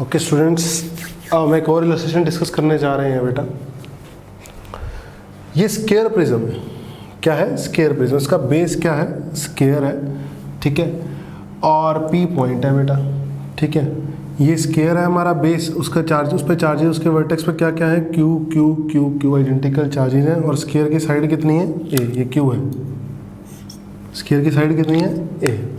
Okay students, मैं एक और इलस्ट्रेशन डिस्कस करने जा रहे हैं बेटा। ये स्केयर प्रिज्म है। क्या है? Square prism. इसका बेस क्या है? स्केयर है, ठीक है, और पी पॉइंट है बेटा, ठीक है। ये स्केयर है हमारा बेस, उसका चार्ज, उस पर चार्जेस, उसके वर्टेक्स पे क्या क्या है? Q Q Q Q identical charges हैं। और स्केयर की साइड कितनी है? ए। ये क्यू है। स्केयर की साइड कितनी है? ए,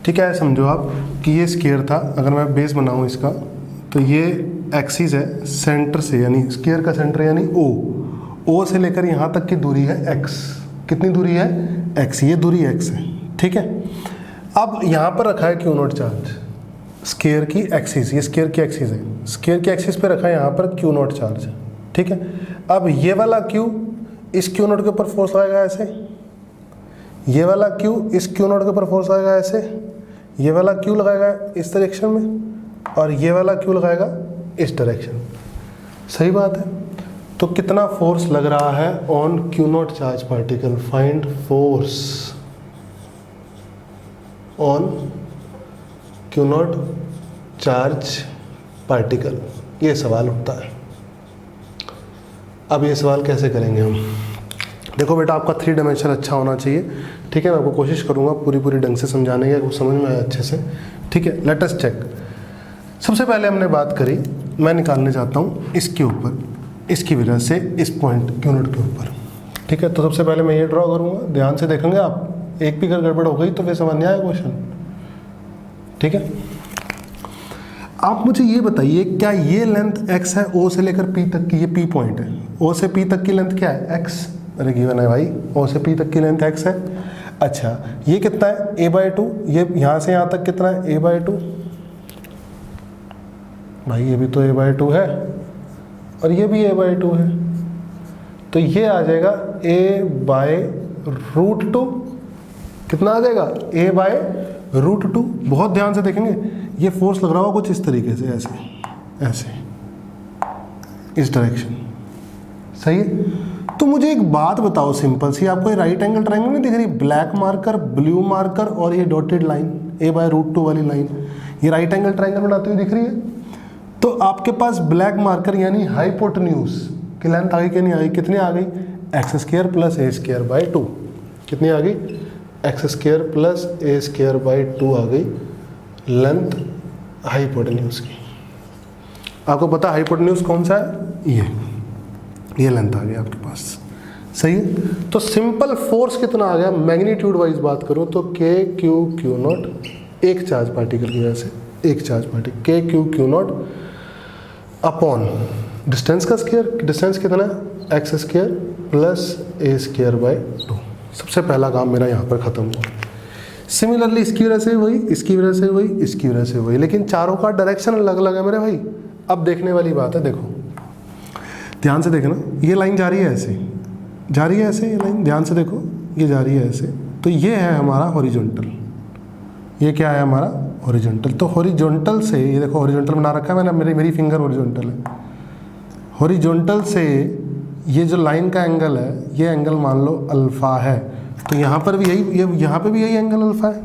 ठीक है। समझो आप कि ये स्केयर था। अगर मैं बेस बनाऊं इसका, तो ये एक्सिस है सेंटर से, यानी स्केयर का सेंटर यानी ओ से लेकर यहाँ तक की दूरी है एक्स। कितनी दूरी है? एक्स। ये दूरी एक्स है, ठीक है। अब यहाँ पर रखा है क्यू नॉट चार्ज, स्केयर की एक्सिस, ये स्केयर की एक्सिस है। स्केयर की एक्सिस पे रखा है यहाँ पर क्यू नॉट चार्ज, ठीक है। अब ये वाला क्यू इस क्यू नॉट के ऊपर फोर्स लगाएगा ऐसे, ये वाला क्यू इस क्यू नॉट के ऊपर फोर्स लगाएगा ऐसे, ये वाला क्यू लगाएगा इस डायरेक्शन में, और ये वाला क्यू लगाएगा इस डायरेक्शन। सही बात है। तो कितना फोर्स लग रहा है on Q not charge particle? Find force on Q not charge particle, ये सवाल होता है। अब ये सवाल कैसे करेंगे हम? देखो बेटा, आपका 3 डायमेंशन अच्छा होना चाहिए, ठीक है। मैं आपको कोशिश करूंगा पूरी ढंग से समझाने की, आपको समझ में आए अच्छे से, ठीक है। Let us check. सबसे पहले हमने बात करी, मैं निकालने चाहता हूँ इसके ऊपर, इसकी वजह से इस पॉइंट क्यू नॉट के ऊपर, ठीक है। तो सबसे पहले मैं ये ड्रॉ करूँगा, ध्यान से देखेंगे आप। एक भी अगर गड़बड़ हो गई तो फिर समझ नहीं आया क्वेश्चन, ठीक है। आप मुझे ये बताइए, क्या ये लेंथ x है ओ से लेकर p तक की? ये p पॉइंट है, o से p तक की लेंथ क्या है? x। अरे गिवन है भाई, o से p तक की लेंथ x है। अच्छा, ये कितना है? a/2। ये यहाँ से यहाँ तक कितना है? a/2। भाई ये भी तो a/2 है, और ये भी a/2 है, तो ये आ जाएगा a/√2। कितना आ जाएगा? a/√2। बहुत ध्यान से देखेंगे, ये फोर्स लग रहा होगा कुछ इस तरीके से, ऐसे ऐसे, इस डायरेक्शन। सही है। तो मुझे एक बात बताओ सिंपल सी, आपको ये राइट एंगल ट्रायंगल नहीं दिख रही? ब्लैक मार्कर, ब्लू मार्कर और ये डॉटेड लाइन, a/√2 वाली लाइन, ये राइट एंगल ट्रायंगल बनाती हुई दिख रही है। तो आपके पास ब्लैक मार्कर यानी हाइपोटेन्यूज की लेंथ आ गई कि नहीं आई? कितनी आ गई? x² + a²/2। कितनी आ गई? x² + a²/2 आ गई लेंथ हाइपोटेन्यूज की। आपको पता है हाइपोटेन्यूज कौन सा है? ये लेंथ आ गई आपके पास। सही है। तो सिंपल फोर्स कितना आ गया? मैग्नीट्यूड वाइज बात करूं तो k q नॉट, एक चार्ज पार्टिकल की वजह से, एक charge particle k q not upon distance का स्क्वायर। डिस्टेंस कितना है? x² + a²/2। सबसे पहला काम मेरा यहाँ पर खत्म हुआ। सिमिलरली इसकी वजह से वही, इसकी वजह से वही, इसकी वजह से वही, लेकिन चारों का डायरेक्शन अलग अलग है मेरे भाई। अब देखने वाली बात है, देखो ध्यान से देखना, ये लाइन जा रही है ऐसे, जा रही है ऐसे, ये लाइन ध्यान से देखो, ये जा रही है ऐसे। तो ये है हमारा हॉरिजॉन्टल, ये क्या है हमारा? हॉरिजॉन्टल। तो हॉरिजॉन्टल से, ये देखो हॉरिजॉन्टल बना रखा है मैंने, मेरी फिंगर हॉरिजॉन्टल है। हॉरिजॉन्टल से ये जो लाइन का एंगल है, ये एंगल मान लो अल्फा है। तो यहाँ पर भी यही, ये यहाँ पे भी यही एंगल अल्फा है,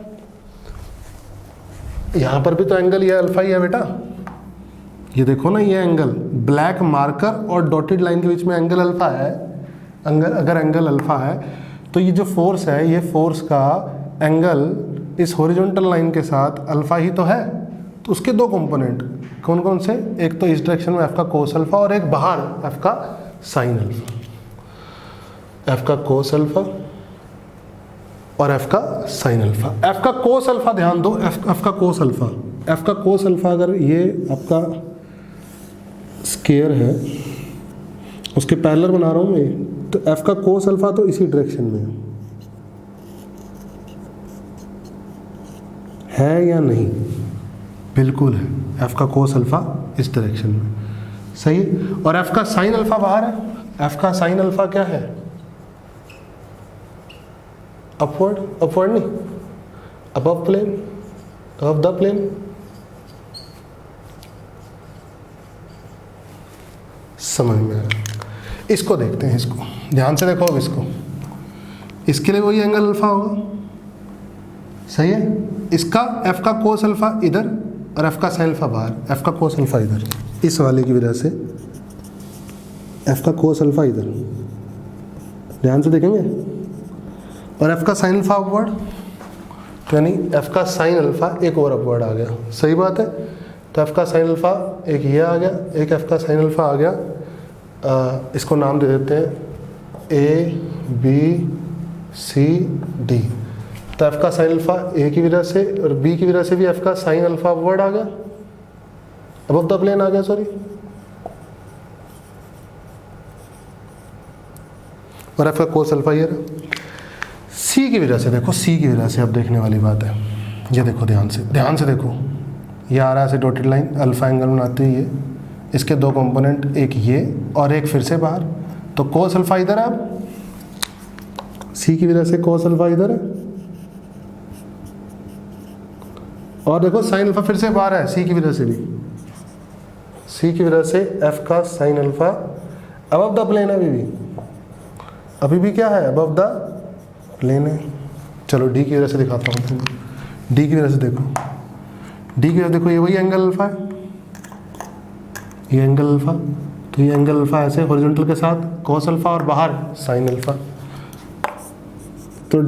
यहाँ पर भी तो एंगल ये अल्फा ही है बेटा। ये देखो ना, ये एंगल ब्लैक मार्कर और डॉटेड लाइन के बीच में एंगल अल्फा है। अगर एंगल अल्फा है तो ये जो फोर्स है, ये फोर्स का एंगल इस हॉरिजॉन्टल लाइन के साथ अल्फा ही तो है। तो उसके दो कंपोनेंट कौन कौन से? एक तो इस डायरेक्शन में f का कोस अल्फा, और एक बाहर f का साइन अल्फा। f का कोस अल्फा और f का साइन अल्फा। f का कोस अल्फा ध्यान दो, f का कोस अल्फा, f का कोस अल्फा अगर ये आपका स्केयर है, उसके पैरेलल बना रहा हूँ मैं, तो f का कोस अल्फा तो इसी डायरेक्शन में है या नहीं? बिल्कुल है, f का कोस अल्फा इस डायरेक्शन में। सही। और f का साइन अल्फा बाहर है। f का साइन अल्फा क्या है? अपवर्ड, अपवर्ड नहीं, above plane, above the plane. समझ में आ रहा? इसको देखते हैं, इसको ध्यान से देखो। अब इसके लिए वही एंगल अल्फा होगा। सही है। इसका f का कोस अल्फा इधर, और एफ का साइन अल्फा बाहर, एफ का कोस अल्फा इधर, इस वाले की वजह से एफ का कोस अल्फा इधर, ध्यान से देखेंगे, और एफ का साइन अल्फा अपवर्ड, तो यानी एफ का साइन अल्फा एक और अपवर्ड आ गया, सही बात है। तो एफ का साइन अल्फा एक ये आ गया, एक एफ का साइन अल्फा आ गया, इसको नाम दे देते हैं ए बी सी डी। तो एफ का साइन अल्फा ए की वजह से और बी की वजह से भी एफ का साइन अल्फा अपवर्ड आ गया, अबव द प्लेन आ गया, सॉरी, और एफ का कोस अल्फा ये रहा। सी की वजह से देखो, सी की वजह से अब देखने वाली बात है, ये देखो ध्यान से देखो, ये आ रहा है ऐसे डॉटेड लाइन, अल्फा एंगल बनाते ही ये, इसके दो कंपोनेंट, एक ये और एक फिर से बाहर, तो कोस अल्फा इधर है, अब सी की वजह से कोस अल्फा इधर है, और देखो साइन अल्फा फिर से बाहर है सी की वजह से भी, सी की वजह से एफ का sine alpha above the plane है, अभी भी क्या है, अबव द प्लेन है। चलो डी की वजह से दिखाता हूँ तुमको, डी की वजह से देखो, डी की वजह देखो, ये वही एंगल अल्फा है, ये एंगल अल्फा, तो ये एंगल अल्फा ऐसे हॉरिजॉन्टल के साथ कॉस अल्फा और बाहर साइन अल्फा, तो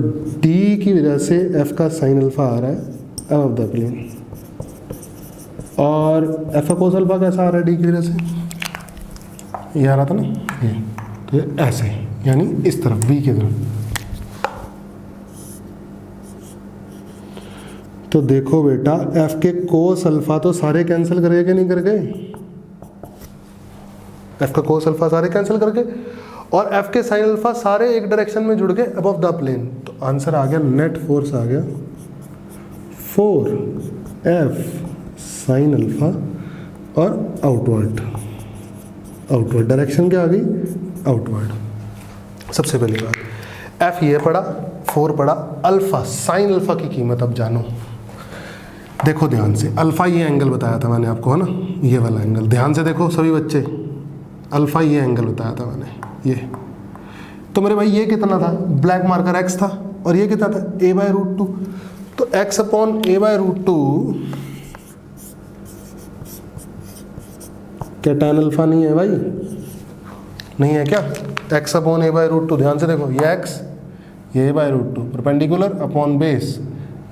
डी की वजह से एफ का साइन अल्फा आ रहा है अबव द प्लेन, और एफ का कोस अल्फा कैसा आ रहा है डी की वजह से, ये आ रहा था ना ये, तो ये ऐसे, यानी इस तरफ बी की तरफ। तो देखो बेटा, एफ के कोस अल्फा तो सारे कैंसिल कर गए कि नहीं कर गए, एफ का कोस अल्फा सारे कैंसिल कर गए, और एफ के साइन अल्फा सारे एक डायरेक्शन में जुड़ गए अबव द प्लेन, तो आंसर आ गया, नेट फोर्स आ गया 4f साइन अल्फा, और आउटवर्ड, आउटवर्ड डायरेक्शन क्या आ गई, आउटवर्ड। सबसे पहली बात, एफ ये पड़ा, 4 पड़ा, अल्फा साइन अल्फा की कीमत अब जानो। देखो ध्यान से, अल्फा ये एंगल बताया था मैंने आपको, है ना, ये वाला एंगल, ध्यान से देखो सभी बच्चे, अल्फा ये एंगल बताया था मैंने, ये, तो मेरे भाई ये कितना था, ब्लैक मार्कर एक्स था, और ये कितना था, a/√2, तो x अपॉन a/√2 क्या tan अल्फा नहीं है भाई, नहीं है क्या, x अपॉन a/√2, ध्यान से देखो, ये x, ये a/√2, परपेंडिकुलर अपॉन बेस,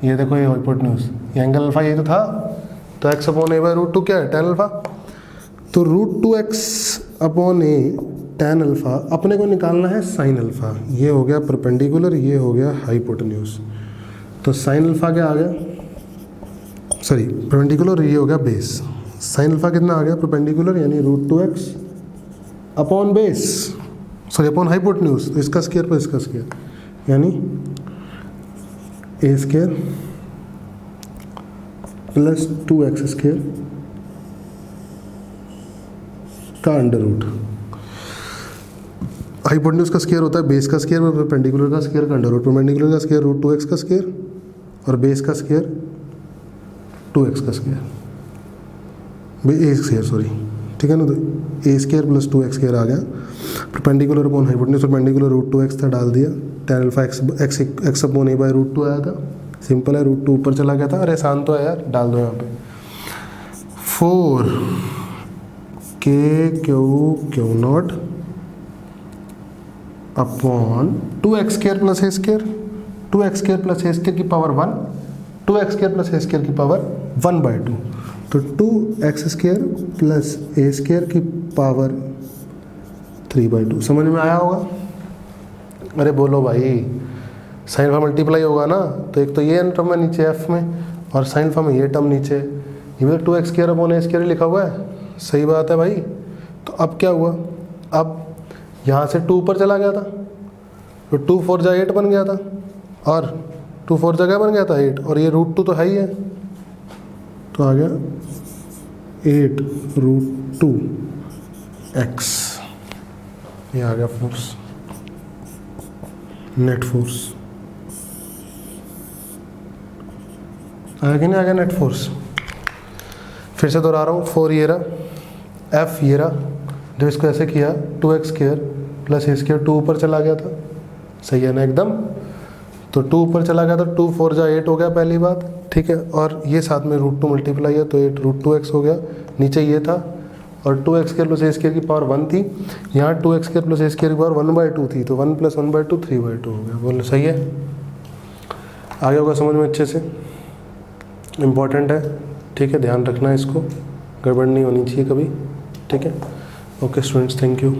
ये देखो ये हाइपोटेन्यूज, ये एंगल अल्फा ये तो था, तो x अपॉन a/√2 क्या है, tan अल्फा, तो √2x upon a tan alpha अपने को निकालना है साइन अल्फा, ये हो गया परपेंडिकुलर, ये हो गया हाइपोटेन्यूज, तो साइन अल्फा क्या आ गया, सॉरी परपेंडिकुलर, ये हो गया बेस, साइन अल्फा कितना आ गया, परपेंडिकुलर यानी √2x upon base, sorry upon hypotenuse, तो इसका स्क्वायर पर इसका स्क्वायर, यानी a² प्लस 2x स्क्वायर का अंडर रूट, हाइपोटेन्यूज का स्क्वायर होता है बेस का स्क्वायर, परपेंडिकुलर का स्क्वायर का अंडर रूट, परपेंडिकुलर का स्क्वायर √2x का स्क्वायर, और बेस का स्क्वायर 2x का स्क्वायर, ए स्क्वायर सॉरी, ठीक है ना, तो a² प्लस 2x स्क्वायर आ गया, perpendicular upon hypotenuse, perpendicular √2x था, डाल दिया, tan alpha x upon a/√2 आया था, सिंपल है, √2 ऊपर चला गया था, अरे आसान तो है यार, डाल दो यहाँ पे, 4k⁻Q0 upon 2x² plus a² 2x² plus a² की पावर 1, 2x² प्लस a² की पावर 1/2, तो 2x² प्लस a² की पावर 3/2, समझ में आया होगा, अरे बोलो भाई, साइन अल्फा मल्टीप्लाई होगा ना, तो एक तो ये टर्म है नीचे f में, और साइन अल्फा में ये टर्म नीचे, ये भी 2x² अपॉन a² लिखा हुआ है, सही बात है भाई। तो अब क्या हुआ, अब यहाँ से 2 ऊपर चला गया था, तो 2 4 जा 8 बन गया था, और 2 4 जगह बन गया था 8, और ये √2 तो है ही है, तो आ गया 8√2x, ये आ गया फोर्स, नेट फोर्स आया कि नहीं आ गया, नेट फोर्स। फिर से दोहरा रहा हूँ, 4 ये रहा, F ये रहा, जो इसको ऐसे किया 2x² प्लस a² 2 ऊपर चला गया था, सही है ना एकदम, तो 2 ऊपर चला गया था, 2 4 जा 8 हो गया पहली बात, ठीक है। और ये साथ में रूट 2 मल्टीप्लाई है तो ये रूट 2x हो गया, नीचे ये था और 2x स्क्वायर प्लस ए स्क्वायर की पावर 1 थी, यहाँ 2x स्क्वायर प्लस ए स्क्वायर की पावर 1/2 थी, तो 1 + 1/2 3/2 हो गया। बोलो सही है, आगे होगा समझ में अच्छे से, इम्पॉर्टेंट है, ठीक है, ध्यान रखना है इसको, गड़बड़ नहीं होनी चाहिए कभी, ठीक है। Okay students, thank you.